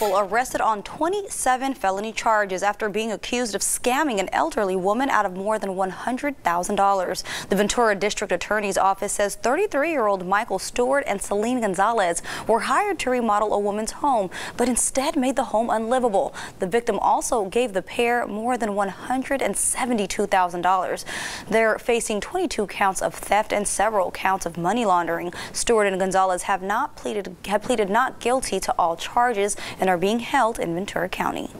couple arrested on 27 felony charges after being accused of scamming an elderly woman out of more than $100,000. The Ventura District Attorney's Office says 33-year-old Michael Stewart and Celine Gonzalez were hired to remodel a woman's home, but instead made the home unlivable. The victim also gave the pair more than $172,000. They're facing 22 counts of theft and several counts of money laundering. Stewart and Gonzalez have pleaded not guilty to all charges and are being held in Ventura County.